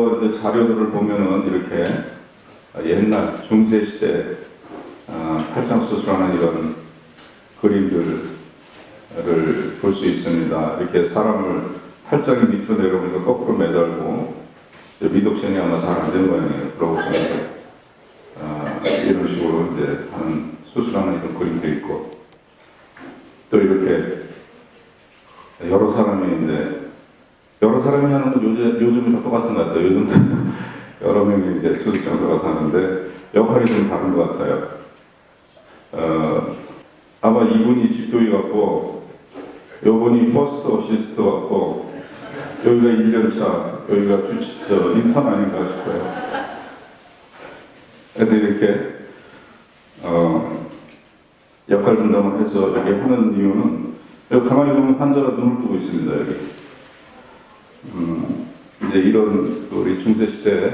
여러 이제 자료들을 보면은 이렇게 옛날 중세 시대 탈장 수술하는 이런 그림들을 볼 수 있습니다. 이렇게 사람을 탈장이 밑으로 내려오니까 거꾸로 매달고 미독션이 아마 잘 안 된 모양이에요. 그러고서 이런 식으로 이제 하는 수술하는 이런 그림도 있고 또 이렇게 여러 사람이 하는 건 요즘이랑 똑같은 것 같아요. 요즘도 여러 명이 이제 수술장 들어가서 하는데 역할이 좀 다른 것 같아요. 아마 이분이 집도이 같고, 요분이 퍼스트 어시스트 같고, 여기가 1년차, 여기가 인턴 아닌가 싶어요. 애들 이렇게 역할 분담을 해서 여기 하는 이유는 여기 가만히 보면 환자가 눈을 뜨고 있습니다. 여기. 이제 이런 우리 중세 시대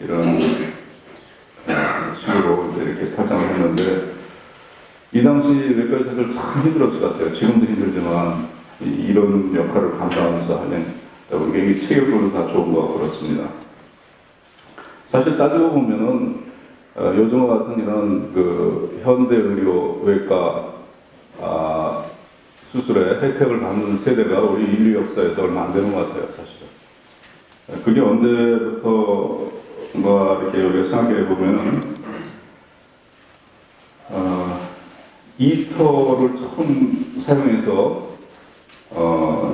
이런 식으로 이제 이렇게 탈장을 했는데 이 당시 외과 의사들 참 힘들었을 것 같아요. 지금도 힘들지만 이런 역할을 감당하면서 하려고 이게 체격도 다 좋은 것 같고 그렇습니다. 사실 따지고 보면은 요즘과 같은 이런 그 현대 의료 외과 수술에 혜택을 받는 세대가 우리 인류 역사에서 얼마 안 되는 것 같아요, 사실은. 그게 언제부터인가 이렇게 우리가 생각해 보면은 이터를 처음 사용해서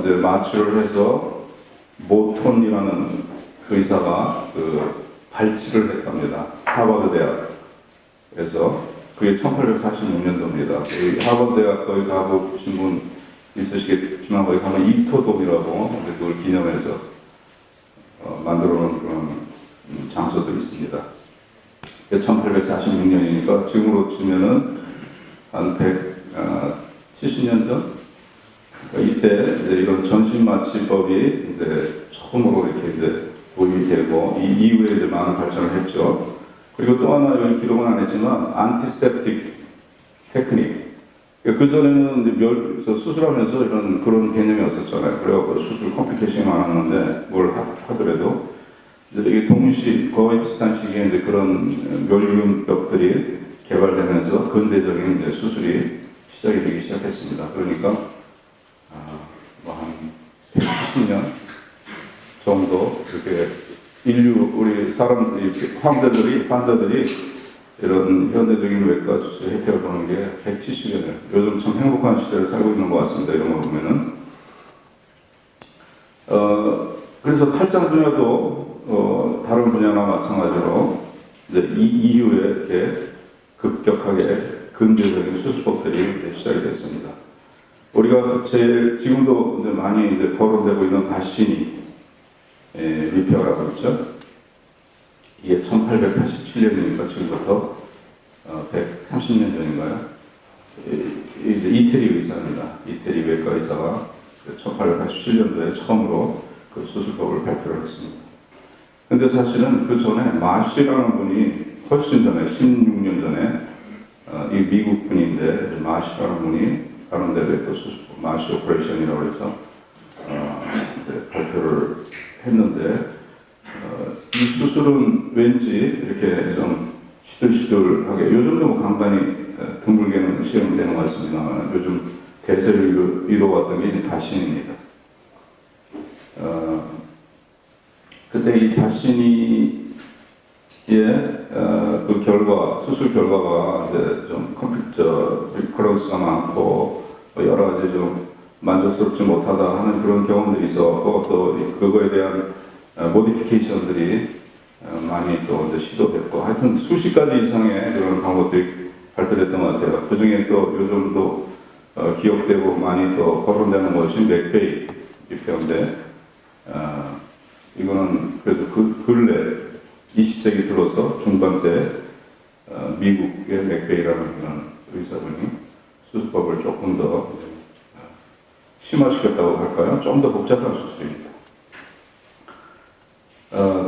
이제 마취를 해서 모톤이라는 그 의사가 그 발치를 했답니다. 하버드 대학에서 그게 1846년도입니다. 하버드 대학 거기 가보신 분 있으시겠지만 거기 가면 이터돔이라고 그걸 기념해서 만들어 놓은 그런 장소도 있습니다. 1846년이니까 지금으로 치면은 한 170년 전? 이때 이제 이런 전신마취법이 이제 처음으로 이렇게 이제 도입이 되고, 이 이후에 이제 많은 발전을 했죠. 그리고 또 하나 여기 기록은 안 했지만, 안티셉틱 테크닉. 그 전에는 이제 수술하면서 그런 개념이 없었잖아요. 그래갖고 수술 컴플리케이션이 많았는데, 뭘 하더라도, 이제 이게 거의 비슷한 시기에 이제 그런 멸균벽들이 개발되면서 근대적인 이제 수술이 시작이 되기 시작했습니다. 그러니까 한 170년 정도 이렇게 우리 환자들이 이런 현대적인 외과 수술 혜택을 보는 게 170년이에요. 요즘 참 행복한 시대를 살고 있는 것 같습니다. 이런 거 보면은 그래서 탈장 분야도 다른 분야나 마찬가지로 이제 이 이후에 이렇게 급격하게 근대적인 수술법들이 시작이 됐습니다. 우리가 지금도 이제 많이 이제 거론되고 있는 바시니 리페어라고 있죠. 이게 1887년이니까 지금부터 130년 전인가요? 이제 이태리 의사입니다. 이태리 외과 의사가 1887년도에 처음으로 그 수술법을 발표를 했습니다. 근데 사실은 그 전에 마시라는 분이 훨씬 전에 16년 전에 이 미국 분인데 마시라는 분이 다른 데에 또 수술법 마시 오퍼레이션이라고 해서 이제 발표를 했는데 이 수술은 왠지 이렇게 좀 시들시들하게 요즘도 뭐 간간히 드물게는 시험이 되는 것 같습니다만 요즘 대세를 이루어왔던 게 이제 바신입니다. 그때 이 바시니의 그 수술 결과가 이제 좀 리커런스가 많고 여러 가지 좀 만족스럽지 못하다 하는 그런 경험들이 있었고 또 그거에 대한 모디피케이션들이 많이 또 이제 시도됐고 하여튼 수십 가지 이상의 그런 방법들이 발표됐던 것 같아요. 그 중에 또 요즘도 기억되고 많이 또 거론되는 것이 맥베이 리페어인데 이거는 그래도 근래 20세기 들어서 중반 때 미국의 맥베이라는 그런 의사분이 수술법을 조금 더 심화시켰다고 할까요? 좀 더 복잡한 수술입니다.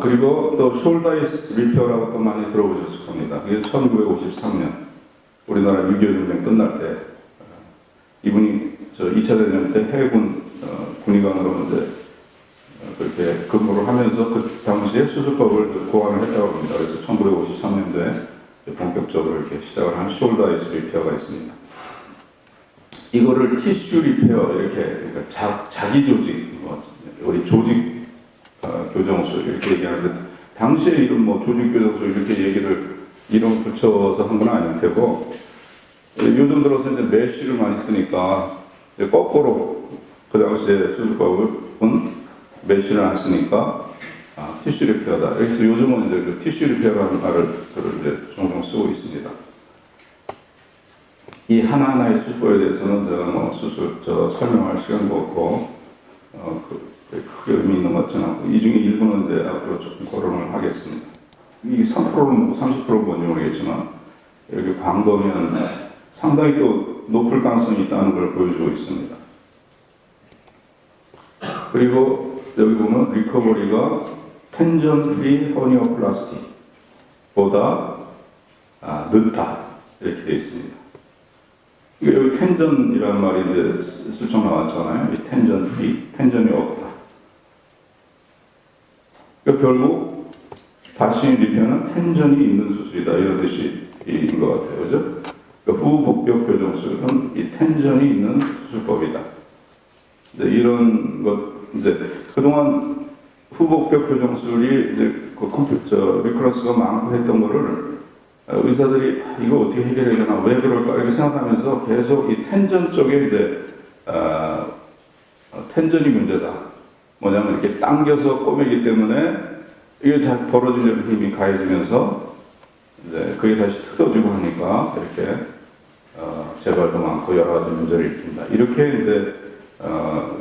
그리고 또 숄다이스 리페어라고 또 많이 들어보셨을 겁니다. 이게 1953년 우리나라 6.25 전쟁 끝날 때 이분이 2차 대전 때 해군 군의관으로 이제 이렇게 근무를 하면서 그 당시에 수술법을 고안을 했다고 합니다. 그래서 1953년도에 본격적으로 이렇게 시작을 한 숄더 아이스 리페어가 있습니다. 이거를 티슈 리페어 이렇게 그러니까 자기 조직, 우리 조직 교정술 이렇게 얘기하는데 당시에 이런 뭐 조직 교정술 이렇게 얘기를 이름 붙여서 한 건 아닐 테고 요즘 들어서 이제 메쉬를 많이 쓰니까 이제 거꾸로 그 당시에 수술법은 메쉬를 안 쓰니까 티슈 리페어다. 그래서 요즘은 이제 그 티슈 리페어라는 말을 이제 종종 쓰고 있습니다. 이 하나하나의 수술법에 대해서는 제가 뭐 설명할 시간도 없고 크게 의미 있는 것 같지는 않고 이 중에 일부는 이제 앞으로 조금 거론을 하겠습니다. 이 3%는 30%는 뭔지 모르겠지만 이렇게 광범위한 상당히 또 높을 가능성이 있다는 걸 보여주고 있습니다. 그리고 여기 보면 리커버리가 텐전 프리 허니오플라스티보다 늦다 이렇게 되어 있습니다. 여기 텐전이라는 말이 이제 슬쩍 나왔잖아요. 이 텐전 프리, 텐전이 없다. 그러니까 결국 바시니 리페어는 텐전이 있는 수술이다 이런 뜻인 것 같아요, 그죠? 그러니까 후복벽 교정술은 이 텐전이 있는 수술법이다. 이제 이런 것 이제 그동안 후복벽 교정술이 이제 그 리커런스가 많고 했던 거를 의사들이 이거 어떻게 해결해야 되나 왜 그럴까 이렇게 생각하면서 계속 이 텐전 쪽에 이제 텐전이 문제다. 뭐냐면 이렇게 당겨서 꼬매기 때문에 이게 잘 벌어지려는 힘이 가해지면서 이제 그게 다시 틀어지고 하니까 이렇게 재발도 많고 여러 가지 문제를 일으킨다. 이렇게 이제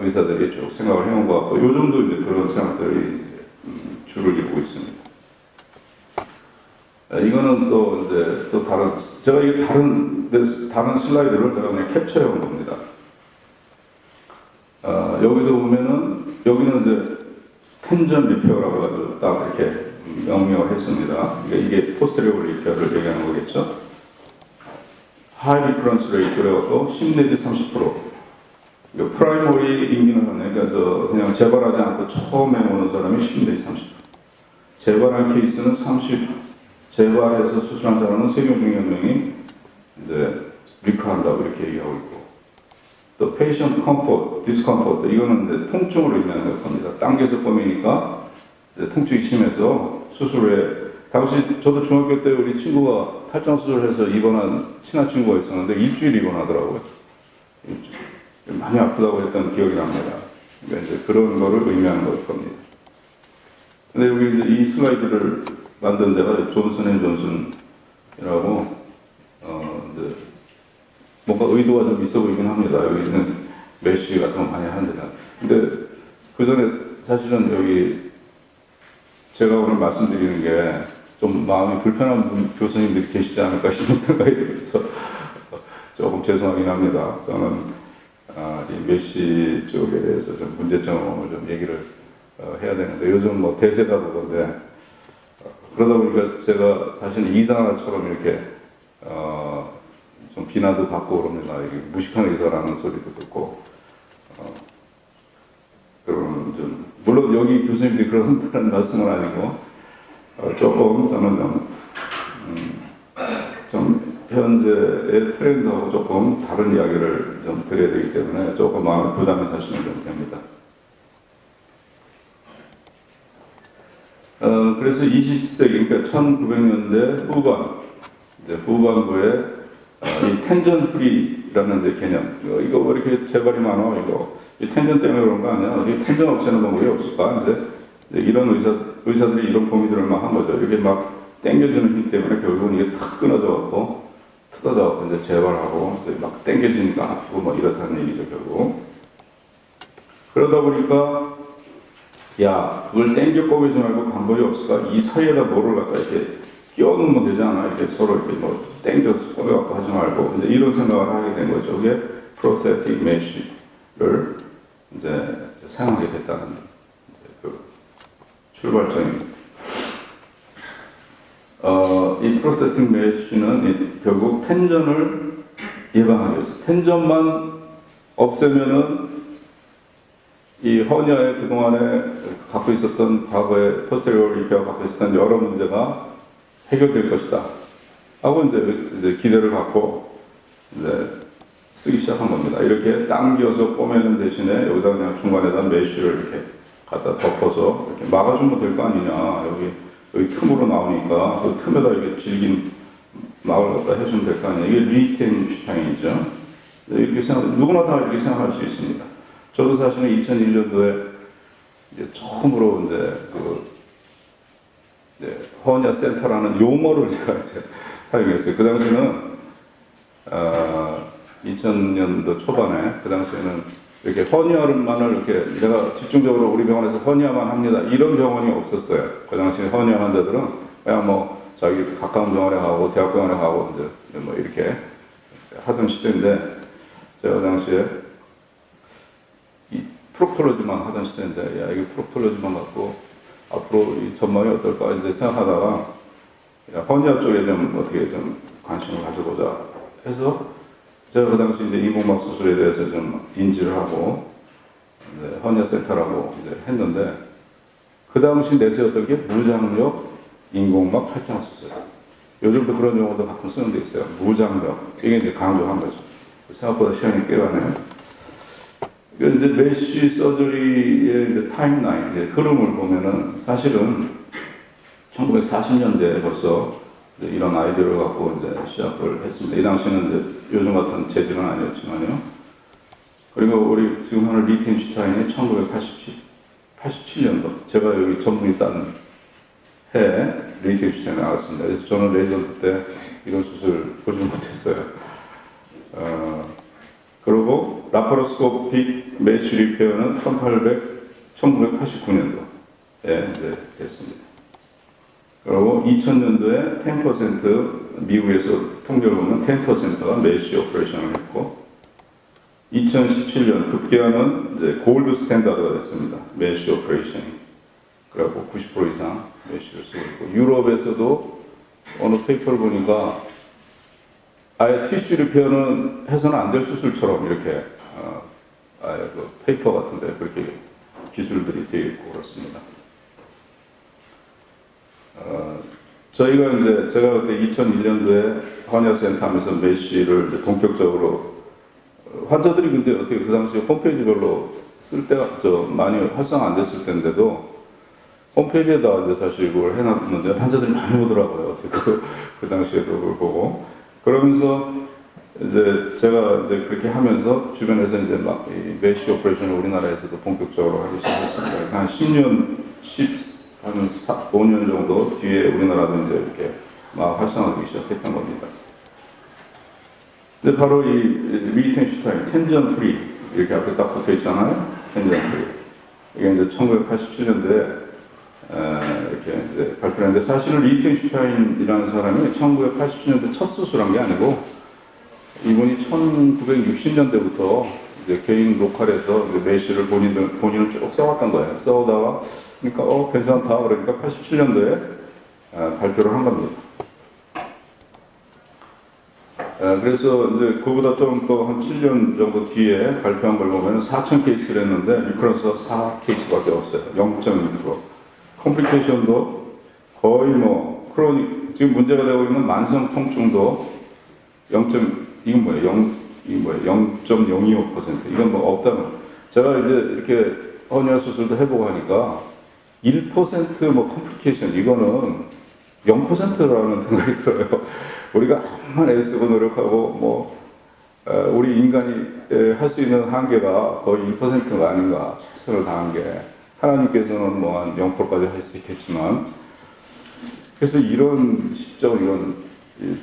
의사들이 쭉 생각을 해온 것 같고 요즘도 이제 그런 생각들이 이제 줄을 이루고 있습니다. 이거는 또 이제 또 제가 이게 다른 슬라이드를 제가 그냥 캡처해 온 겁니다. 여기도 보면은 여기는 이제 텐전 리페어라고 해가지고 딱 이렇게 명명을 했습니다. 이게 포스테리어 리페어를 얘기하는 거겠죠. 하이 리퍼런스 레이트라고 10 내지 30%. 프라이머리 인기는 그러니까 그냥 재발하지 않고 처음에 오는 사람이 10 내지 30%. 재발한 케이스는 30. 재발해서 수술한 사람은 3명 중에 1명이 이제 리커한다고 이렇게 얘기하고 있고. 또 patient comfort, discomfort 이거는 이제 통증으로 의미하는 겁니다. 당겨서 꼬매니까 통증이 심해서 수술 후에 당시 저도 중학교 때 우리 친구가 탈장 수술해서 입원한 친한 친구가 있었는데 일주일 입원하더라고요. 많이 아프다고 했던 기억이 납니다. 그러니까 이제 그런 거를 의미하는 걸 겁니다. 근데 여기 이제 이 슬라이드를 만든 데가 존슨 앤 존슨이라고 이제 뭔가 의도가 좀 있어 보이긴 합니다. 여기는 메쉬 같은 거 많이 하는데. 근데 그 전에 사실은 여기 제가 오늘 말씀드리는 게 좀 마음이 불편한 교수님들이 계시지 않을까 싶은 생각이 들어서 조금 죄송하긴 합니다. 저는 이 메쉬 쪽에 대해서 좀 문제점을 좀 얘기를 해야 되는데 요즘 뭐 대세가 그건데 그러다 보니까 제가 사실 이단아처럼 이렇게 좀 비난도 받고 그럽니다. 이게 무식한 의사라는 소리도 듣고 그러면 좀 물론 여기 교수님들이 그런다는 말씀은 아니고 조금 저는 좀 현재의 트렌드하고 조금 다른 이야기를 좀 드려야 되기 때문에 조금 마음에 부담이 사시면 좀 됩니다. 그래서 20세기, 그러니까 1900년대 후반부에 이 텐전 프리라는 이제 개념, 이거 왜 이렇게 재발이 많아? 이 텐전 때문에 그런 거 아니야? 이 텐전 없애는 방법이 없을까? 이제 이런 의사들이 이런 고민들을 막 한 거죠. 이렇게 막 당겨주는 힘 때문에 결국은 이게 탁 끊어져갖고, 뜯어져갖고 이제 재발하고, 이제 막 당겨지니까 아프고 뭐 이렇다는 얘기죠, 결국. 그러다 보니까, 야, 그걸 당겨 꼬매지 말고 방법이 없을까? 이 사이에다 뭐를 갖다 이렇게 끼워 넣으면 되지 않아? 이렇게 서로 이렇게 뭐 당겨서 꼬매갖고 하지 말고, 이제 이런 생각을 하게 된 거죠. 그게 prosthetic mesh를 이제 사용하게 됐다는 그 출발점입니다. 이 prosthetic mesh는 결국 텐전을 예방하기 위해서 텐전만 없애면은 이 허니아에 그동안에 갖고 있었던 과거에 포스테리어 리페어가 갖고 있었던 여러 문제가 해결될 것이다 하고 이제 기대를 갖고 이제 쓰기 시작한 겁니다. 이렇게 당겨서 꼬매는 대신에 여기다 그냥 중간에다 메쉬를 이렇게 갖다 덮어서 이렇게 막아주면 될 거 아니냐. 여기 틈으로 나오니까 그 틈에다 이렇게 질긴 막을 갖다 해주면 될 거 아니냐. 이게 리텐슈타인이죠. 이렇게 누구나 다 이렇게 생각할 수 있습니다. 저도 사실은 2001년도에 이제 처음으로 허니아 센터라는 용어를 제가 이제 사용했어요. 그 당시는 2000년도 초반에 그 당시에는 이렇게 허니아만을 이렇게 내가 집중적으로 우리 병원에서 허니아만 합니다. 이런 병원이 없었어요. 그 당시에 허니아 환자들은 그냥 뭐 자기 가까운 병원에 가고 대학병원에 가고 이제 뭐 이렇게 하던 시대인데 제가 그 당시에 이 프록톨로지만 하던 시대인데 야 이게 프록톨로지만 갖고 앞으로 이 전망이 어떨까 이제 생각하다가 야, 허니아 쪽에 좀 어떻게 좀 관심을 가져보자 해서 제가 그 당시 이제 인공막 수술에 대해서 좀 인지를 하고 이제 허니아 센터라고 이제 했는데 그 당시 내세웠던 게 무장력 인공막 탈장 수술. 요즘도 그런 용어도 가끔 쓰는 데 있어요. 무장력. 이게 이제 강조한 거죠. 생각보다 시간이 꽤 가네요. 이제 메쉬 서저리의 이제 타임라인, 이제 흐름을 보면은 사실은 1940년대에 벌써 이런 아이디어를 갖고 이제 시작을 했습니다. 이 당시는 이제 요즘 같은 재질은 아니었지만요. 그리고 우리 지금 하는 리텐슈타인이 1987년도, 제가 여기 전문의 딴 해에 리텐슈타인에 나왔습니다. 그래서 저는 레지던트 때 이런 수술 보지 못했어요. 그리고 라파로스코픽 메쉬 리페어는 1989년도에 이제 됐습니다. 그리고 2000년도에 10% 미국에서 통계를 보면 10%가 메쉬 오퍼레이션을 했고 2017년 급기야는 이제 골드 스탠다드가 됐습니다. 메쉬 오퍼레이션이. 그래갖고 90% 이상 메쉬를 쓰고 있고 유럽에서도 어느 페이퍼를 보니까 아예 티슈 리페어는 해서는 안 될 수술처럼 이렇게 아예 그 페이퍼 같은데 그렇게 기술들이 되어 있고 그렇습니다. 저희가 이제 제가 그때 2001년도에 허니아 센터 하면서 메쉬를 이제 본격적으로 환자들이 근데 어떻게 그 당시에 홈페이지별로 쓸 때가 많이 활성화 안 됐을 때인데도 홈페이지에다 이제 사실 이걸 해놨는데 환자들이 많이 오더라고요. 그 당시에도 그걸 보고 그러면서 이제 제가 이제 그렇게 하면서 주변에서 이제 막 이 메쉬 오퍼레이션을 우리나라에서도 본격적으로 하기 시작했습니다. 한 10년, 한 5년 정도 뒤에 우리나라도 이제 이렇게 막 활성화하기 시작했던 겁니다. 근데 바로 이 리텐슈타인, 텐전 프리, 이렇게 앞에 딱 붙어 있잖아요. 텐전 프리. 이게 이제 1987년도에 이렇게 이제 발표했는데 사실은 리텐슈타인이라는 사람이 1987년도 첫 수술한 게 아니고 이분이 1960년대부터 이제 개인 로컬에서 이제 메쉬를 본인을 쭉 써왔던 거예요. 써오다가 그러니까 괜찮다 그러니까 87년도에 발표를 한 겁니다. 그래서 이제 그보다 좀 또 한 7년 정도 뒤에 발표한 걸 보면 4,000 케이스를 했는데 리커런스가 4 케이스밖에 없어요. 0.1%. 컴플리케이션도 거의 뭐 크로닉 지금 문제가 되고 있는 만성 통증도 0.025% 이건 뭐 없다는 제가 이제 이렇게 허니아 수술도 해보고 하니까 1% 뭐 컴플리케이션 이거는 0%라는 생각이 들어요. 우리가 암만 애쓰고 노력하고 뭐 우리 인간이 할 수 있는 한계가 거의 1%가 아닌가 최선을 다한 게 하나님께서는 뭐 한 0%까지 할 수 있겠지만 그래서 이런 시점 이런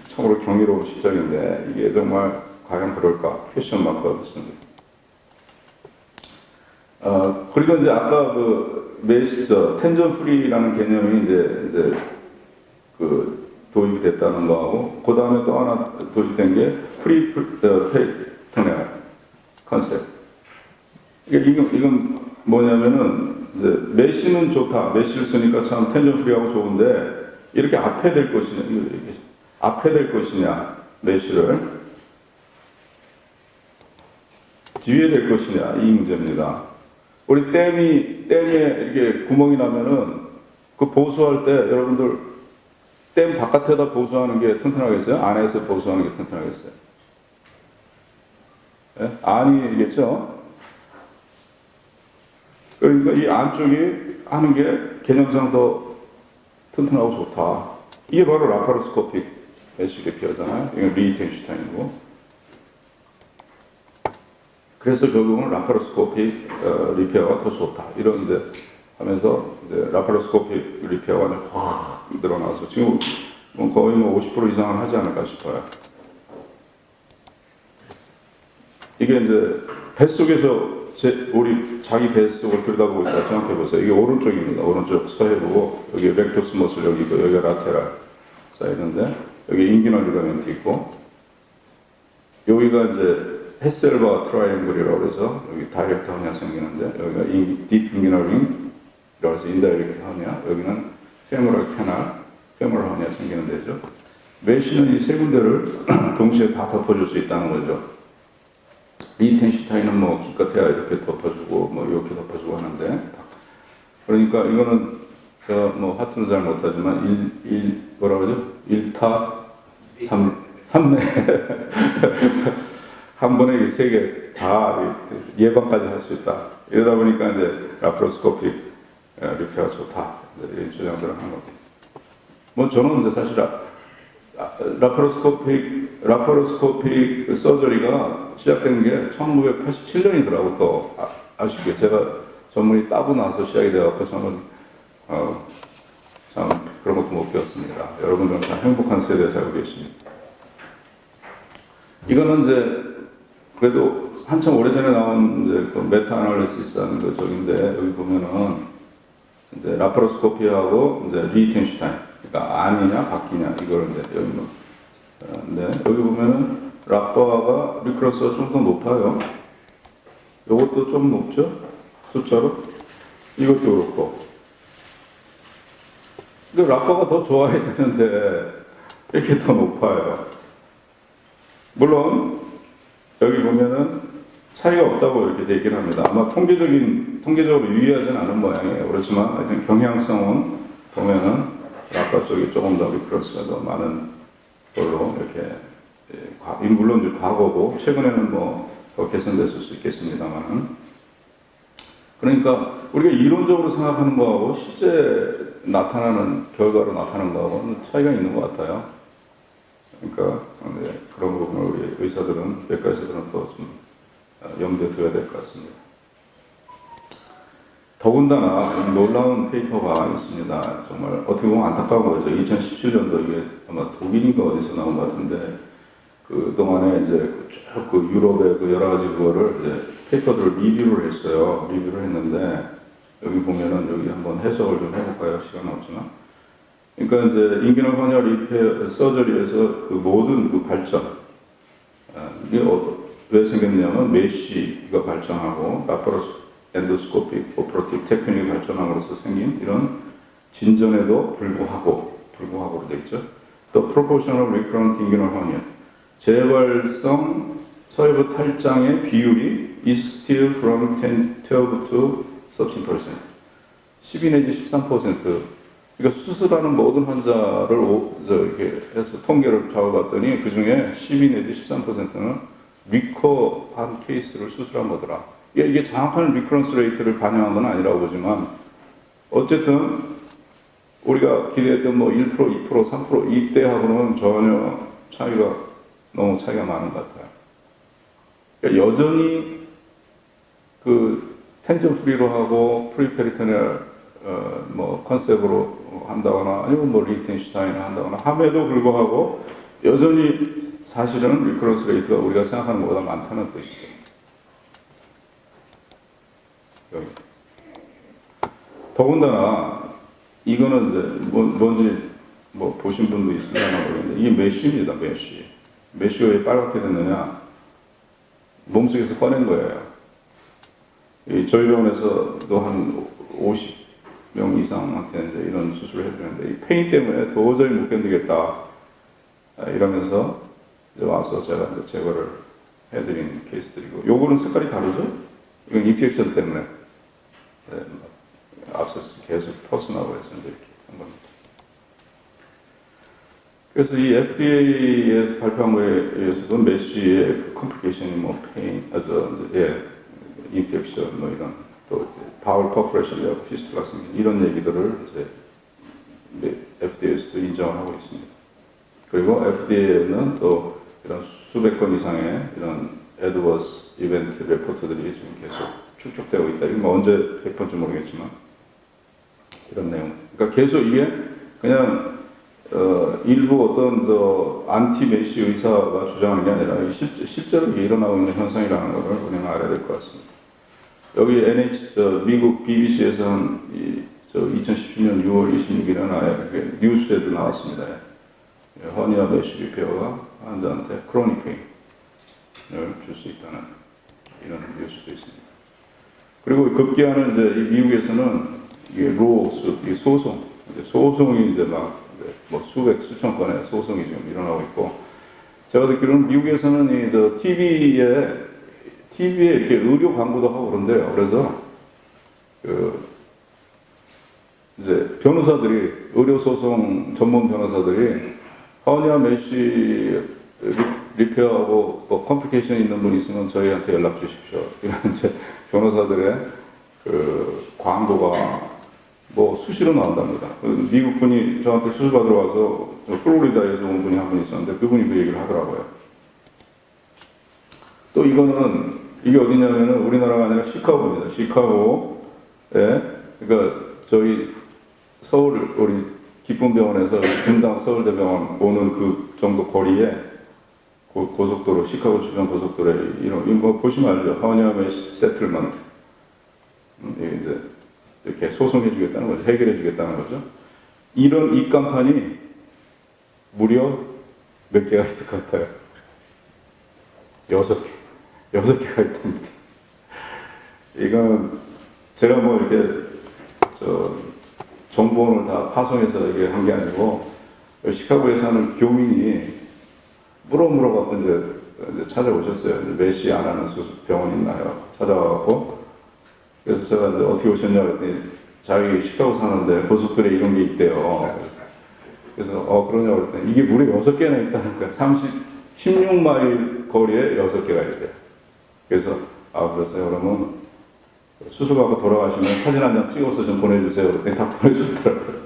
참으로 경이로운 시점인데 이게 정말 과연 그럴까 퀘스천 마크가 됐습니다. 그리고 이제 아까 그 텐전 프리라는 개념이 이제 그 도입이 됐다는 거하고 그 다음에 또 하나 도입된 게 프리페이터널 컨셉. 이건 뭐냐면은 이제 메쉬는 좋다. 메쉬를 쓰니까 참 텐전 프리하고 좋은데 이렇게 앞에 될 것이냐 메쉬를 뒤에 될 것이냐 이 문제입니다. 우리 댐에 이렇게 구멍이 나면은 그 보수할 때 여러분들 댐 바깥에다 보수하는 게 튼튼하겠어요? 안에서 보수하는 게 튼튼하겠어요? 예? 아니겠죠? 그러니까 이 안쪽이 하는 게 개념상 더 튼튼하고 좋다. 이게 바로 라파로스코픽 메쉬 리페어잖아요. 이건 리히텐슈타인이고. 그래서 결국은 라파로스코픽 리페어가 더 좋다. 이런데 하면서 이제 라파로스코픽 리페어가 확 늘어나서 지금 거의 50% 이상은 하지 않을까 싶어요. 이게 이제 뱃속에서 우리 자기 뱃속을 들여다보고 있다 생각해 보세요. 이게 오른쪽입니다. 오른쪽 서해부고 여기 렉투스 머슬 여기 있고 여기가 라테랄 사이드인데 여기 인기널 리가멘트 있고 여기가 이제 헤셀바 트라이앵글이라고 해서 여기 다이렉트 허니아 생기는데 여기가 딥 인기널 링이라고 해서 인다이렉트 허니아 여기는 페모럴 캐날 페모럴 허니아 생기는 데죠. 메쉬는 이 세 군데를 동시에 다 덮어줄 수 있다는 거죠. 리히텐슈타인은 뭐 기껏해야 이렇게 덮어주고 뭐 이렇게 덮어주고 하는데 그러니까 이거는 제가 뭐 하트는 잘 못하지만 뭐라 그러죠? 1타 3매 한 번에 세 개 다 예방까지 할 수 있다. 이러다 보니까 이제 라파로스코픽 리페어가 좋다. 이런 주장들을 한 겁니다. 뭐 저는 근데 사실 라파로스코픽 서저리가 시작된 게 1987년이더라고. 또 아쉽게 제가 전문의 따고 나서 시작이 되어서 저는 참 그런 것도 못 배웠습니다. 여러분들은 참 행복한 세대에 살고 계십니다. 이거는 이제 그래도 한참 오래전에 나온 이제 그 메타 아날리시스라는 그 적인데 여기 보면은 이제 라파로스코피하고 이제 리히텐슈타인 그러니까 안이냐 바뀌냐 이걸 이제 여기 근데 여기 보면은 라파가 리크런스가 좀 더 높아요. 이것도 좀 높죠? 숫자로 이것도 그렇고. 근데 라파가 더 좋아야 되는데 이렇게 더 높아요. 물론 여기 보면은 차이가 없다고 이렇게 되긴 합니다. 아마 통계적으로 유의하지는 않은 모양이에요. 그렇지만 하여튼 경향성은 보면은 라파 쪽이 조금 더 리크런스가 더 많은 걸로 이렇게 물론 이제 과거고 최근에는 뭐 더 개선됐을 수 있겠습니다만은 그러니까 우리가 이론적으로 생각하는 거하고 실제 나타나는 결과로 나타나는 거하고는 차이가 있는 것 같아요. 그러니까 그런 부분을 우리 의사들은 외과 의사들은 또 좀 염두에 둬야 될 것 같습니다. 더군다나 놀라운 페이퍼가 있습니다. 정말 어떻게 보면 안타까운 거죠. 2017년도 이게 아마 독일인가 어디서 나온 것 같은데 그 동안에 이제 쭉 그 유럽의 그 여러 가지 그거를 이제 페이퍼들을 리뷰를 했어요. 리뷰를 했는데 여기 보면은 여기 한번 해석을 좀 해볼까요? 시간 없지만. 그러니까 이제 인기널 허니아 리페어 서저리에서 그 모든 그 발전 이게 왜 생겼냐면 메쉬가 발전하고 라파로스 엔도스코픽 오퍼레이티브 테크닉이 발전함으로써 생긴 이런 진전에도 불구하고로 되어 있죠. 또 proportional recurrent inguinal hernia 재발성 서해부 탈장의 비율이 is still from 12 to 13%. 12 내지 13%. 그러니까 수술하는 모든 환자를 이렇게 해서 통계를 잡아봤더니 그 중에 12 내지 13%는 리커한 케이스를 수술한 거더라. 이게 정확한 리커런스 레이트를 반영한 건 아니라고 보지만 어쨌든 우리가 기대했던 뭐 1%, 2%, 3% 이때하고는 전혀 너무 차이가 많은 것 같아요. 그러니까 여전히 그 텐전 프리로 하고 프리페리토니얼 뭐 컨셉으로 한다거나 아니면 뭐 리히텐슈타인을 한다거나 함에도 불구하고 여전히 사실은 리커런스 레이트가 우리가 생각하는 것보다 많다는 뜻이죠. 여기. 더군다나 이거는 이제 뭔지 뭐 보신 분도 있으려나 모르겠는데 이게 메쉬입니다. 메쉬가 왜 빨갛게 됐느냐? 몸속에서 꺼낸 거예요. 저희 병원에서도 한 50명 이상한테 이제 이런 수술을 해주는데 이 페인 때문에 도저히 못 견디겠다 이러면서 이제 와서 제가 이제 제거를 해드린 케이스들이고 요거는 색깔이 다르죠? 이건 인피렉션 때문에 네, 압세스 계속 퍼스나고 해서 이제 이렇게 한 겁니다. 그래서 이 FDA에서 발표한 거에 의해서도 메쉬의 컴플리케이션이 뭐 페인, 인펙션 뭐 이런 또 바울 퍼프레션이라고 피스툴라 생긴 이런 얘기들을 이제 FDA에서도 인정을 하고 있습니다. 그리고 FDA는 또 이런 수백 건 이상의 이런 애드버스 이벤트 레포트들이 지금 계속 축적되고 있다. 이건 뭐 언제 발표인지 모르겠지만 이런 내용. 그러니까 계속 이게 그냥 일부 어떤 안티 메시 의사가 주장하는 게 아니라 실제로 이게 일어나고 있는 현상이라는 것을 우리는 알아야 될 것 같습니다. 여기 미국 BBC에서 한 2017년 6월 26일에 아예 뉴스에도 나왔습니다. 허니아 메시 리페어가 환자한테 크로닉 페인을 줄 수 있다는 이런 뉴스도 있습니다. 그리고 급기야는 이제 이 미국에서는 이게 이 소송이 이제 막 뭐 수백 수천 건의 소송이 지금 일어나고 있고, 제가 듣기로는 미국에서는 TV에 이렇게 의료 광고도 하고 그런데요. 그래서 이제 의료 소송 전문 변호사들이 허니아 메시 리페어하고 뭐 컴플리케이션 있는 분 있으면 저희한테 연락 주십시오. 이런 이제 변호사들의 광고가 뭐 수시로 나온답니다. 미국 분이 저한테 수술 받으러 와서 플로리다에서 온 분이 한 분 있었는데 그분이 그 얘기를 하더라고요. 또 이게 어디냐면은 우리나라가 아니라 시카고입니다. 시카고에, 그러니까 저희 서울 우리 기쁨병원에서 분당 서울대병원 오는 그 정도 거리에 고속도로, 시카고 주변 고속도로에 뭐 보시면 알죠. 허니아 메시 세틀먼트. 이제 이렇게 소송해주겠다는 거죠. 해결해주겠다는 거죠. 이런 입간판이 무려 몇 개가 있을 것 같아요? 6개. 6개가 있답니다. 이건 제가 뭐 이렇게 정보원을 다 파송해서 이게 한 게 아니고, 시카고에 사는 교민이 물어갖고 이제 찾아오셨어요. 메시 안 하는 병원 있나요? 찾아와갖고, 그래서 제가 이제 어떻게 오셨냐 그랬더니 자기 시카고 사는데 고속도로에 이런 게 있대요. 그래서 그러냐 그랬더니 이게 무려 6개나 있다는 거야. 16마일 거리에 6개가 있대요. 그래서 그랬어요. 그러면 수술받고 돌아가시면 사진 한 장 찍어서 좀 보내주세요. 그랬더니 다 보내줬더라고요.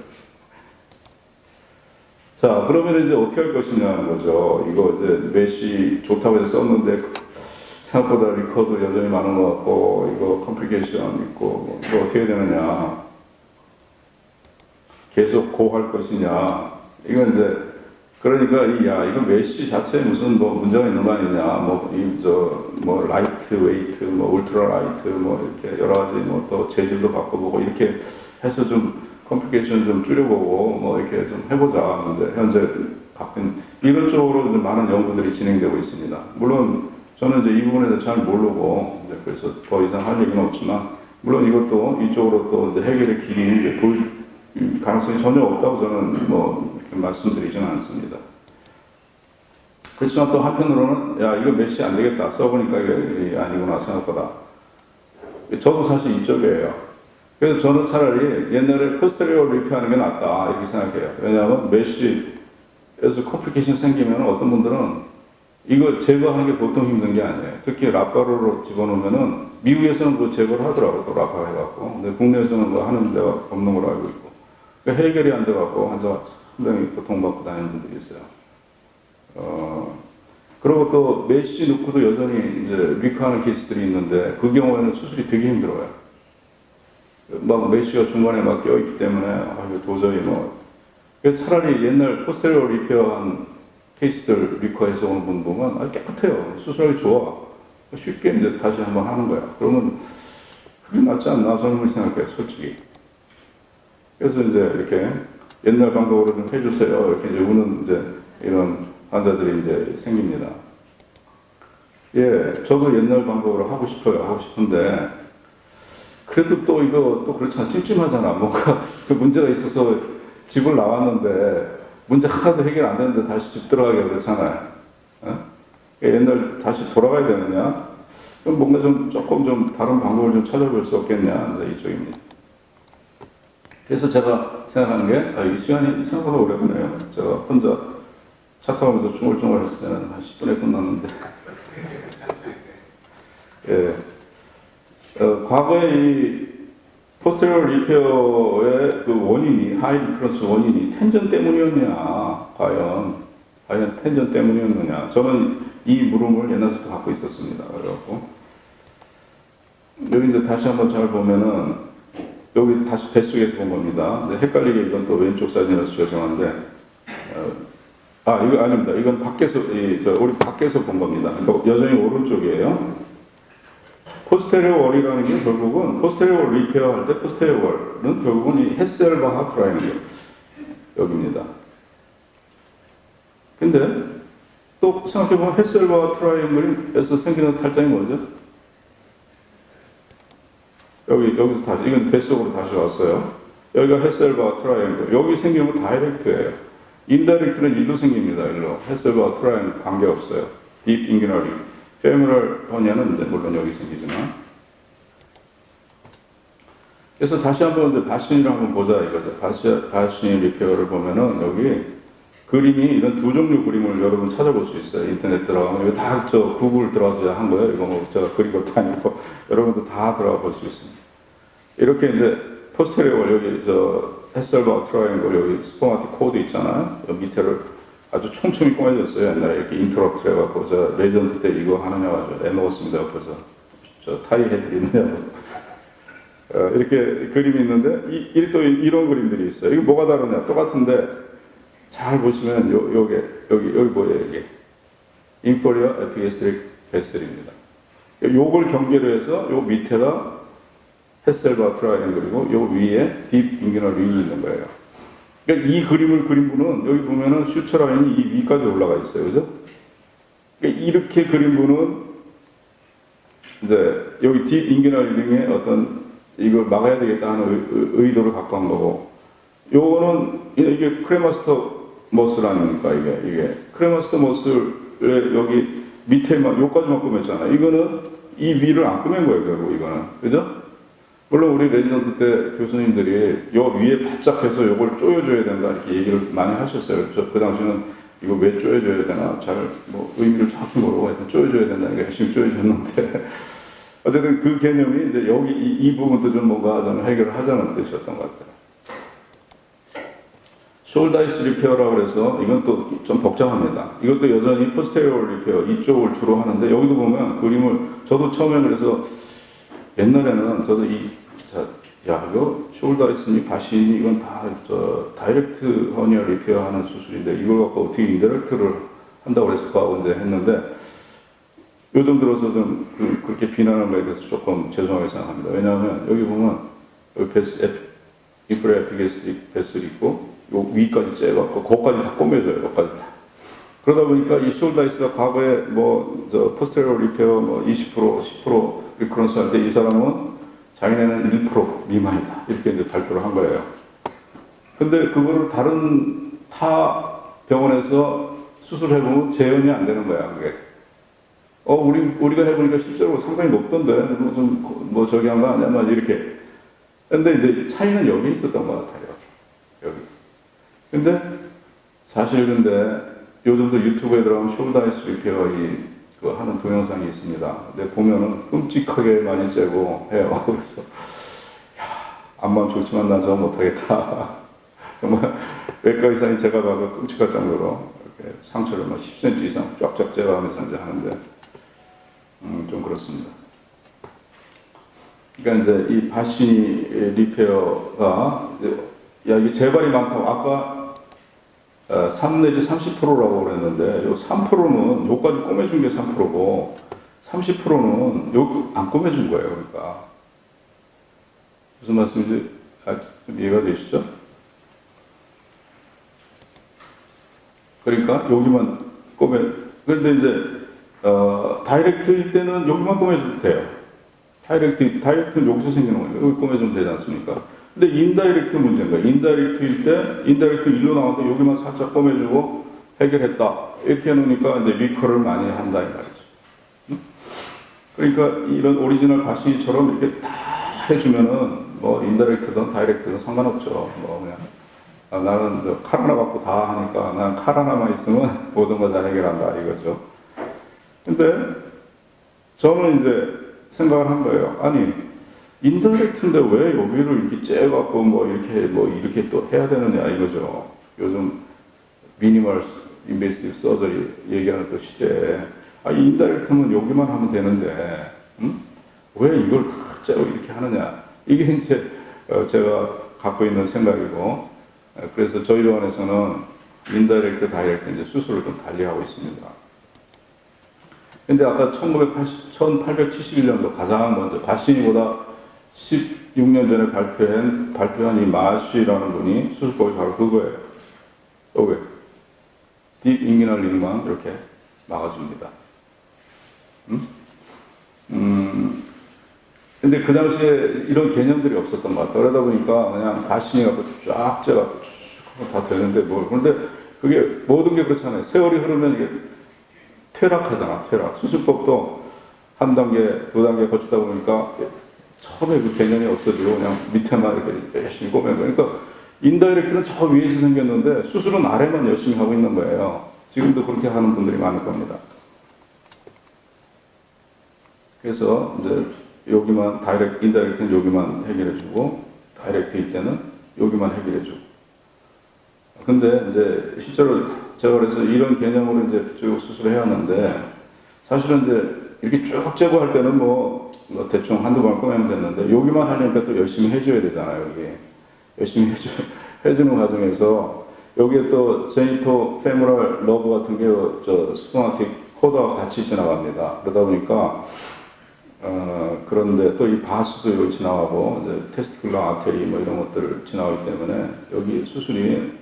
자, 그러면 이제 어떻게 할 것이냐는 거죠. 이거 이제 메시 좋다고 해서 썼는데 생각보다 리커도 여전히 많은 것 같고, 이거 컴플리케이션 있고, 이거 어떻게 되느냐. 계속 고할 것이냐. 이건 이제, 그러니까, 이거 메시 자체에 무슨 뭐 문제가 있는 거 아니냐. 뭐 라이트 웨이트, 뭐 울트라 라이트, 뭐 이렇게 여러 가지 뭐 또 재질도 바꿔보고, 이렇게 해서 좀 컴플리케이션 좀 줄여보고, 뭐 이렇게 좀 해보자. 이제 현재 이런 쪽으로 이제 많은 연구들이 진행되고 있습니다. 물론, 저는 이제 이 부분에 대해서 잘 모르고, 이제 그래서 더 이상 할 얘기는 없지만, 물론 이것도 이쪽으로 또 이제 해결의 길이 이제 보일 가능성이 전혀 없다고 저는 뭐 이렇게 말씀드리지는 않습니다. 그렇지만 또 한편으로는, 이거 메시 안 되겠다. 써보니까 이게 아니구나 생각보다. 저도 사실 이쪽이에요. 그래서 저는 차라리 옛날에 포스테리어 리페하는 게 낫다. 이렇게 생각해요. 왜냐하면 메시에서 컴플리케이션 생기면 어떤 분들은 이거 제거하는 게 보통 힘든 게 아니에요. 특히 라파로로 집어넣으면은, 미국에서는 그거 제거를 하더라고요. 또 라파 해갖고. 근데 국내에서는 그거 하는 데가 없는 걸로 알고 있고. 그러니까 해결이 안 돼갖고 환자가 상당히 고통받고 다니는 분들이 있어요. 그리고 또 메시 넣고도 여전히 이제 리커하는 케이스들이 있는데, 그 경우에는 수술이 되게 힘들어요. 막 메시가 중간에 막 껴있기 때문에, 이거 도저히 뭐. 그래서 차라리 옛날 포스테리어 리페어한 케이스들 리커에서 오는 분 보면 깨끗해요. 수술하기 좋아. 쉽게 이제 다시 한번 하는 거야. 그러면 그게 낫지 않나 저는 생각해요, 솔직히. 그래서 이제 이렇게 옛날 방법으로 좀 해주세요. 이렇게 이제 우는 이제 이런 환자들이 이제 생깁니다. 저도 옛날 방법으로 하고 싶은데 그래도 또 이거 또 그렇잖아. 찜찜하잖아. 뭔가 그 문제가 있어서 집을 나왔는데 문제 하나도 해결 안 되는데 다시 집 들어가기가 그렇잖아요. 옛날 다시 돌아가야 되느냐? 그럼 뭔가 좀 조금 좀 다른 방법을 좀 찾아볼 수 없겠냐 이제 이쪽입니다. 그래서 제가 생각하는 게 이 시간이 생각보다 오래 걸려요. 제가 혼자 차 타면서 중얼중얼 했을 때는 한 10분에 끝났는데 예. 과거에 이 포스테리어 리페어의 그 원인이 하이 리커런스 원인이 텐전 때문이었냐 과연 텐전 때문이었느냐 저는 이 물음을 옛날부터 갖고 있었습니다. 그래갖고 여기 이제 다시 한번 잘 보면은 여기 다시 뱃속에서 본 겁니다. 헷갈리게 이건 또 왼쪽 사진이라서 죄송한데 이거 아닙니다. 이건 밖에서 우리 밖에서 본 겁니다. 그러니까 여전히 오른쪽이에요. 포스테리어 월이라는 게 결국은 포스테리어 월 리페어 할 때 포스테리어 월은 결국은 이 헤셀바하 트라이앵글 여기입니다. 근데 또 생각해보면 헤셀바하 트라이앵글에서 생기는 탈장이 뭐죠? 여기서 다시 이건 뱃속으로 다시 왔어요. 여기가 헤셀바하 트라이앵글 여기 생기는 건 다이렉트예요. 인다이렉트는 일로 생깁니다. 일로 헤셀바하 트라이앵글 관계없어요. 딥 인기너리 페미럴 허니아는 이제 물론 여기 생기지만 그래서 다시 한번 이제 바신이를 한번 보자 이거죠. 바신 리페어를 보면은 여기 그림이 이런 두 종류 그림을 여러분 찾아볼 수 있어요. 인터넷 들어가면 이거 다 저 구글 들어가서 한 거예요. 이거 뭐 제가 그린 것도 아니고 여러분도 다 들어가 볼 수 있습니다. 이렇게 이제 포스테리어 여기 저 헤셀바하 트라이앵글 여기 스포마틱 코드 있잖아요. 여기 밑에를 아주 촘촘히 꼬매졌어요. 옛날에 이렇게 인터럽트 해갖고 저 레전드 때 이거 하느냐 가지고 애먹었습니다. 옆에서 저 타이 해드리느냐고 이렇게 그림이 있는데 또 이런 그림들이 있어요. 이게 뭐가 다르냐? 똑같은데 잘 보시면 여기 뭐예요? 이게 inferior epigastric vessel입니다. 요걸 경계로 해서 요 밑에다 헤셀바하 트라이앵글이고 요 위에 딥 인기널 링이 있는 거예요. 그러니까 이 그림을 그린 분은 여기 보면은 슈처 라인이 이 위까지 올라가 있어요. 그죠? 그러니까 이렇게 그린 분은 이제 여기 딥 인기널링의 어떤 이걸 막아야 되겠다 하는 의도를 갖고 한 거고 요거는 이게 크레마스터 머슬 아닙니까? 이게 크레마스터 머슬의 여기 밑에만 요까지만 꾸몄잖아요. 이거는 이 위를 안 꾸민 거예요. 결국 이거는. 그죠? 물론 우리 레지던트 때 교수님들이 요 위에 바짝 해서 요걸 조여줘야 된다 이렇게 얘기를 많이 하셨어요. 그 당시는 이거 왜 조여줘야 되나 잘 뭐 의미를 정확히 모르고 조여줘야 된다니까 열심히 조여줬는데 어쨌든 그 개념이 이제 여기 이 부분도 좀 뭔가 좀 해결을 하자는 뜻이었던 것 같아요. 숄다이스 리페어라고 해서 이건 또 좀 복잡합니다. 이것도 여전히 포스테리어 리페어 이쪽을 주로 하는데 여기도 보면 그림을 저도 처음에 그래서 옛날에는 저도 이거 숄다이스니 바신이 이건 다 다이렉트 허니어 리페어 하는 수술인데 이걸 갖고 어떻게 인다이렉트를 한다고 그랬을까 하고 이제 했는데 요즘 들어서 좀 그렇게 비난한 거에 대해서 조금 죄송하게 생각합니다. 왜냐하면 여기 보면 여기 인프레 에피게스틱 베슬 있고 요 위까지 째갖고 거기까지 다 꼬매져요. 거기까지 다. 그러다 보니까 이 숄다이스가 과거에 포스테리어 리페어 20% 10% 리커런스 할 때 이 사람은 자기네는 1% 미만이다. 이렇게 이제 발표를 한 거예요. 근데 그거를 다른 타 병원에서 수술해보면 재현이 안 되는 거야, 그게. 우리가 해보니까 실제로 상당히 높던데, 뭐 저기 한 거 아니야? 막 이렇게. 근데 이제 차이는 여기 있었던 것 같아요. 여기. 근데, 사실 요즘도 유튜브에 들어가면 숄다이스 리페어 그 하는 동영상이 있습니다. 근데 보면은 끔찍하게 많이 째고 해요. 그래서, 암만 좋지만 난 저건 못하겠다. 정말 외과 의사인 제가 봐도 끔찍할 정도로 이렇게 상처를 10cm 이상 쫙쫙 째가면서 이제 하는데, 좀 그렇습니다. 그러니까 이제 이 바시니 리페어가, 이게 재발이 많다고, 아까 3 내지 30%라고 그랬는데, 요 3%는, 요까지 꼬매준 게 3%고, 30%는 요 안 꼬매준 거예요, 그러니까. 무슨 말씀인지 좀 이해가 되시죠? 그러니까 여기만 그런데 이제 다이렉트일 때는 여기만 꼬매줘도 돼요. 다이렉트는 여기서 생기는 거예요. 여기 꼬매주면 되지 않습니까? 근데 인다이렉트 문제인 거예요. 인다이렉트일 때, 인다이렉트 일로 나오는데 여기만 살짝 꼬매주고 해결했다. 이렇게 해놓으니까 이제 리커를 많이 한다, 이 말이죠. 그러니까 이런 오리지널 바싱이처럼 이렇게 다 해주면은 뭐 인다이렉트든 다이렉트든 상관없죠. 뭐 그냥 나는 칼 하나 갖고 다 하니까 난 칼 하나만 있으면 모든 걸 다 해결한다 이거죠. 근데 저는 이제 생각을 한 거예요. 아니 인다이렉트인데 왜 여기를 이렇게 째갖고 뭐 이렇게 또 해야 되느냐 이거죠. 요즘 미니멀 인베이시브 서저리 얘기하는 또 시대에 인다이렉트면 여기만 하면 되는데 왜 이걸 다 째고 이렇게 하느냐 이게 이제 제가 갖고 있는 생각이고 그래서 저희 병원에서는 인다이렉트, 다이렉트 이제 수술을 좀 달리하고 있습니다. 근데 아까 1871년도 가장 먼저 바시니보다 16년 전에 발표한 이 마쉬라는 분이 수술법이 바로 그거예요. 왜? 딥 인기널 링만 이렇게 막아줍니다. 근데 그 당시에 이런 개념들이 없었던 것 같아요. 그러다 보니까 그냥 바시니 갖고 쫙 째갖고 쭉 하면 다 되는데 뭘. 그런데 그게 모든 게 그렇잖아요. 세월이 흐르면 이게 퇴락하잖아, 퇴락. 수술법도 한 단계, 두 단계 거치다 보니까 처음에 그 개념이 없어지고 그냥 밑에만 이렇게 열심히 꼬매고. 그러니까 인다이렉트는 저 위에서 생겼는데 수술은 아래만 열심히 하고 있는 거예요. 지금도 그렇게 하는 분들이 많을 겁니다. 그래서 이제 여기만 인다이렉트는 여기만 해결해주고 다이렉트일 때는 여기만 해결해주고. 근데 이제 실제로 제가 그래서 이런 개념으로 이제 쭉 수술을 해왔는데 사실은 이제 이렇게 쭉 재고 할 때는 뭐 대충 한두 번 꺼내면 됐는데 여기만 하려니까 또 열심히 해줘야 되잖아요. 여기 열심히 해주는 과정에서 여기에 또 제니토 페모럴 러브 같은 게 저 스포마틱 코드와 같이 지나갑니다. 그러다 보니까 그런데 또 이 바스도 여기 지나가고 이제 테스티큘러 아테리 뭐 이런 것들을 지나가기 때문에 여기 수술이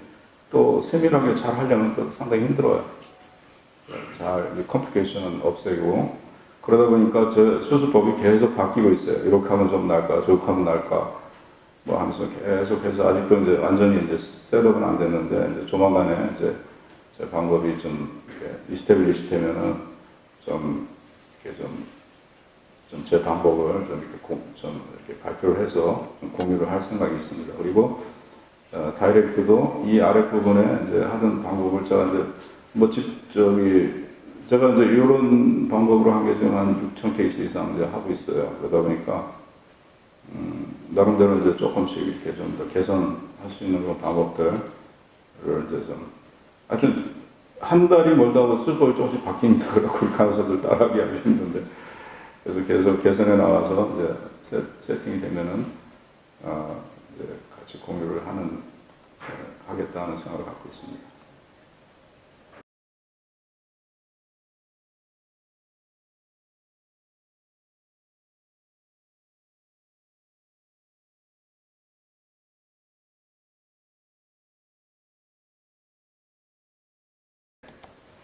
또 세밀하게 잘 하려면 또 상당히 힘들어요. 잘 컴플리케이션은 없애고 그러다 보니까 저 수술법이 계속 바뀌고 있어요. 이렇게 하면 좀 나을까, 저렇게 하면 나을까 뭐 하면서 계속해서 아직도 이제 완전히 이제 셋업은 안 됐는데 이제 조만간에 이제 제 방법이 좀 이렇게 이스테빌리시 되면은 좀 이렇게 좀 제 방법을 좀 이렇게 발표를 해서 좀 공유를 할 생각이 있습니다. 그리고 다이렉트도 이 아랫부분에 이제 하던 방법을 제가 이제 제가 이제 이런 방법으로 한 게 지금 한 6,000 케이스 이상 이제 하고 있어요. 그러다 보니까 나름대로 이제 조금씩 이렇게 좀 더 개선할 수 있는 그런 방법들을 이제 좀 하여튼 한 달이 멀다 하고 수술법이 조금씩 바뀝니다. 그렇고 간호사들 따라하기 아주 힘든데 그래서 계속 개선해 나와서 이제 세팅이 되면은 이제 같이 공유를 하겠다는 생각을 갖고 있습니다.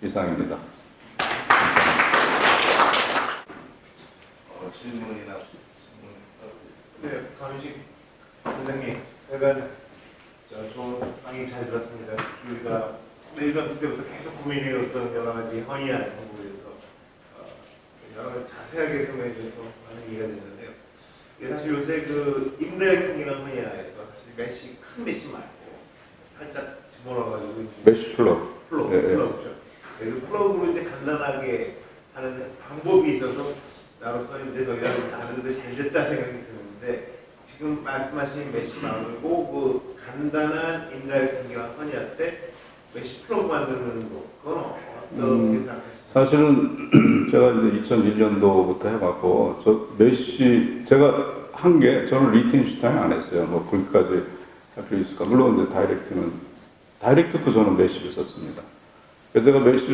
이상입니다. 질문이나 네, 강윤식 선생님, 제가 좋은 강의 잘 들었습니다. 우리가 레지던트 때부터 계속 고민해왔던 여러 가지 허니한 공부에 대해서 여러 가지 자세하게 설명해 주셔서 많은 이해가 됐는데요. 사실 요새 그 인다이렉트이라는 분야에서 사실 메시 큰 메시 말고 살짝 집어넣어가지고 메시 플러그. 플러그죠. 그 플러그로 이제 간단하게 하는 방법이 있어서 나로서 이제 더 이상 나는데 잘 됐다 생각이 드는데 지금 말씀하신 메시 말고 그 간단한 인다이렉트와 허니할 때 메시 플러그 만드는 거 그건 어떻게 생각하세요? 사실은 제가 이제 2001년도부터 해봤고 저 메시 제가 한 게 저는 리텐슈타인 안 했어요. 뭐 그렇게까지 할 필요 있을까? 물론 이제 다이렉트도 저는 메시를 썼습니다. 그래서 제가 메시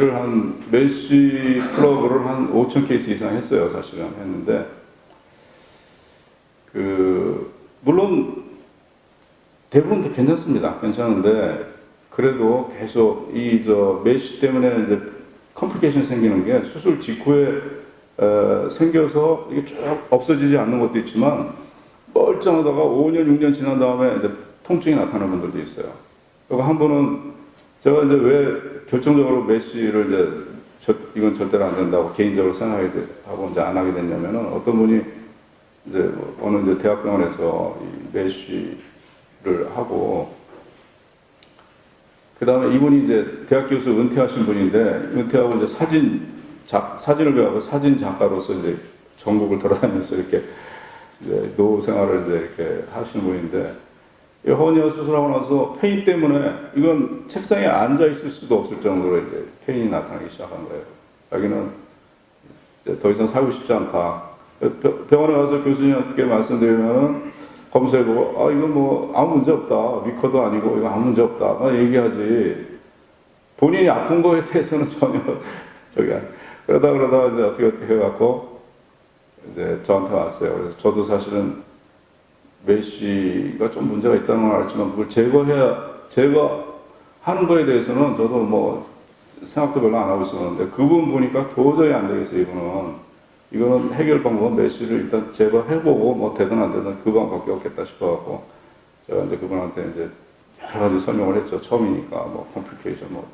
플러그를 한 5,000 케이스 이상 했어요. 사실은 했는데 물론 대부분 다 괜찮습니다. 괜찮은데 그래도 계속 메시 때문에 이제 컴플리케이션 생기는 게 수술 직후에 생겨서 이게 쭉 없어지지 않는 것도 있지만 멀쩡하다가 5년, 6년 지난 다음에 이제 통증이 나타나는 분들도 있어요. 그리고 한 분은 제가 이제 왜 결정적으로 메시를 이제 이건 절대로 안 된다고 개인적으로 생각하고 이제 안 하게 됐냐면은 어떤 분이 이제 어느 이제 대학병원에서 이 메쉬를 하고 그 다음에 이분이 이제 대학 교수 은퇴하신 분인데 은퇴하고 이제 사진을 배우고 사진 작가로서 이제 전국을 돌아다니면서 이렇게 이제 노후 생활을 이제 이렇게 하시는 분인데 이 허니어 수술하고 나서 페인 때문에 이건 책상에 앉아 있을 수도 없을 정도로 이제 페인이 나타나기 시작한 거예요. 자기는 이제 더 이상 살고 싶지 않다. 병원에 가서 교수님께 말씀드리면 검사해보고 아 이거 뭐 아무 문제 없다. 위커도 아니고 이거 아무 문제 없다. 막 얘기하지. 본인이 아픈 거에 대해서는 전혀 저기 그러다 이제 어떻게 해갖고 이제 저한테 왔어요. 그래서 저도 사실은 메쉬가 좀 문제가 있다는 걸 알지만 그걸 제거하는 거에 대해서는 저도 뭐 생각도 별로 안 하고 있었는데 그분 보니까 도저히 안 되겠어요. 이거는 해결 방법은 메쉬를 일단 제거해보고 뭐 되든 안 되든 그 방법밖에 없겠다 싶어갖고 제가 이제 그분한테 이제 여러 가지 설명을 했죠. 처음이니까 뭐 컴플리케이션 뭐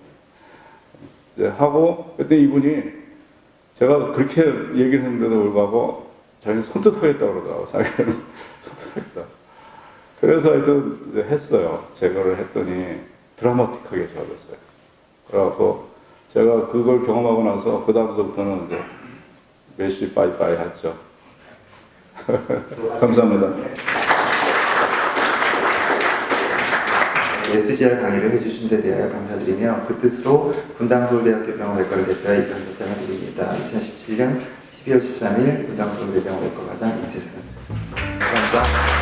이제 하고 그때 이분이 제가 그렇게 얘기를 했는데도 불구하고 자기는 선뜻 하겠다고 그러더라고. 자기는 선뜻 하겠다. 그래서 하여튼 이제 했어요. 제거를 했더니 드라마틱하게 좋아졌어요. 그래갖고 제가 그걸 경험하고 나서 그 다음서부터는 이제 메쉬 빠이빠이 했죠. 감사합니다. SGR 강의를 해주신 데 대하여 감사드리며 그 뜻으로 분당서울대학교 병원외과를 대표하여 입단서장을 드립니다. 2017년 12월 13일 분당서울대병원외과과장 이태승. 감사합니다.